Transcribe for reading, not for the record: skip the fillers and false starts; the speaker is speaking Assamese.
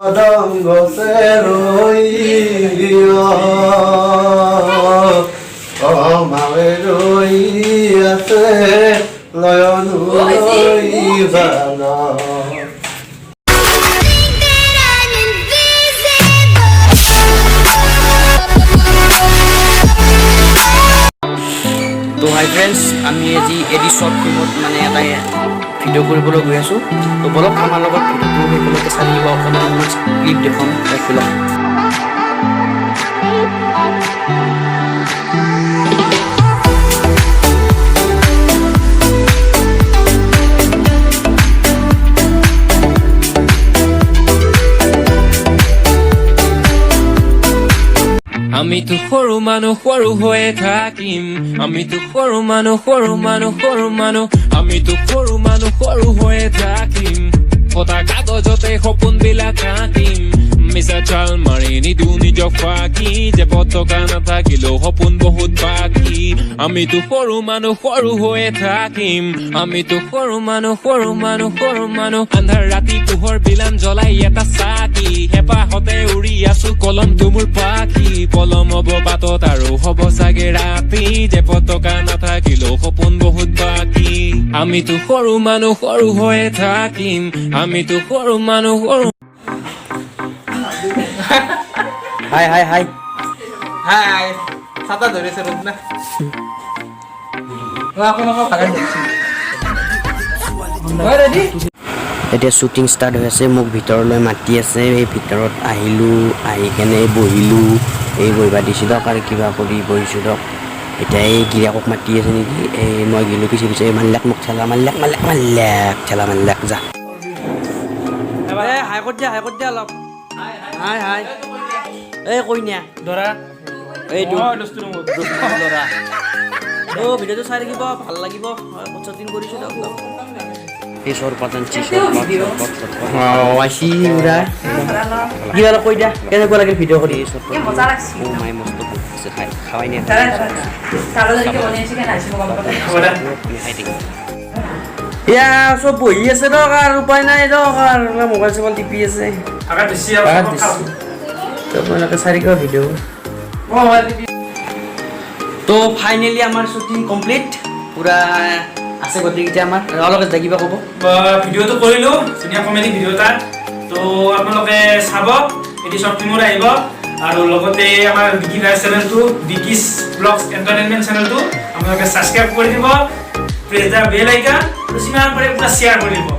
আদম গছে ৰইয়া মাৱে ৰৈ আছে নয়ন ৰৈবানা তো হাই ফ্ৰেণ্ডছ আমি আজি এডি শ্বৰ্ট ফিল্মত মানে এটা ভিডিঅ' কৰিবলৈ গৈ আছোঁ তো বলক আমাৰ লগত ভিডিঅ'টো সেইবিলাকে চাই দিব অকণমান ক্লিপ দেখুৱাম এইবিলাক আমি তো সৰু মানুহ সৰু হৈয়ে থাকিম আমি তো সৰু মানুহ আমি তো সৰু মানুহ সৰু হৈয়ে থাকিম কথা কাগজতে সপোন বিলাক আঁকিম মিছা চাল মাৰি নিদিওঁ নিজক ফাঁকি যে পতকা নাথাকিলেও সপোন বহুত বাকী আমি তো সৰু মানুহ সৰু হৈয়ে থাকিম আমি তো সৰু মানুহ আন্ধাৰ ৰাতি পোহৰ বিলান জ্বলাই এটা চাকি হেঁপাহতে উৰি আছো কলমটো মোৰ পাখি পলম হব বাটত আৰু হব চাগে ৰাতি যে পতকা নাথাকিলেও সপোন বহুত বাকী আমি তো সৰু মানুহ সৰু হৈয়ে থাকিম আমি তো সৰু মানুহ সৰু হাই হাই হাই হাই ছাতা ধৰেছে ৰোদ না এতিয়া শ্বুটিং ষ্টাৰ্ট হৈ আছে মোক ভিতৰলৈ মাতি আছে এই ভিতৰত আহিলোঁ আহি কেনে বহিলোঁ এই বহিবা দিছিলোঁ আৰু কিবা কৰি বহিছোঁ দিয়ক এতিয়া এই গিৰিয়াকক মাতি আছে নেকি এই মই গিলোঁ পিছে পিছে মাল্লাক মোক ঠেলা মাল্লাক যা হাই ক'ত দিয়া অলপ হাই হাই এই কইনা ধরা এইটো ধরা অ' ভিডিঅ'টো চাই থাকিব ভাল লাগিব শ্বুটিং কৰিছোঁ দিয়ক এই চৰপাতন আইছি উৰা কিবা অলপ কৈ দিয়া কেনেকুৱা লাগিল ভিডিঅ' কৰি মজা লাগছে অ' মাই মস্ত খাৱাই নিয়ে এয়া চব বহি আছে দিয়ক আৰু উপায় নাই দিয়ক আৰু মোবাইল চোবাইল টিপি আছে আপোনালোকে চাই থাকিব ভিডিঅ' তো ফাইনেলি আমাৰ শ্বুটিং কমপ্লিট পুৰা আছে গতিকে আমাৰ অলপ কিবা ক'ব ভিডিঅ'টো কৰিলো ধুনীয়া কমেডি ভিডিঅ' তাত তো আপোনালোকে চাব এটি শ্বৰ্ট ফিল্মত আহিব আৰু লগতে আমাৰ বিকি ভাই চেনেলটো বিকিছ ব্লগছ এণ্টাৰটেইনমেণ্ট চেনেলটো আপোনালোকে ছাবস্ক্ৰাইব কৰি দিব প্ৰেছ দ্য বেল আইকন আৰু যিমান পাৰে পুৰা শ্বেয়াৰ কৰি দিব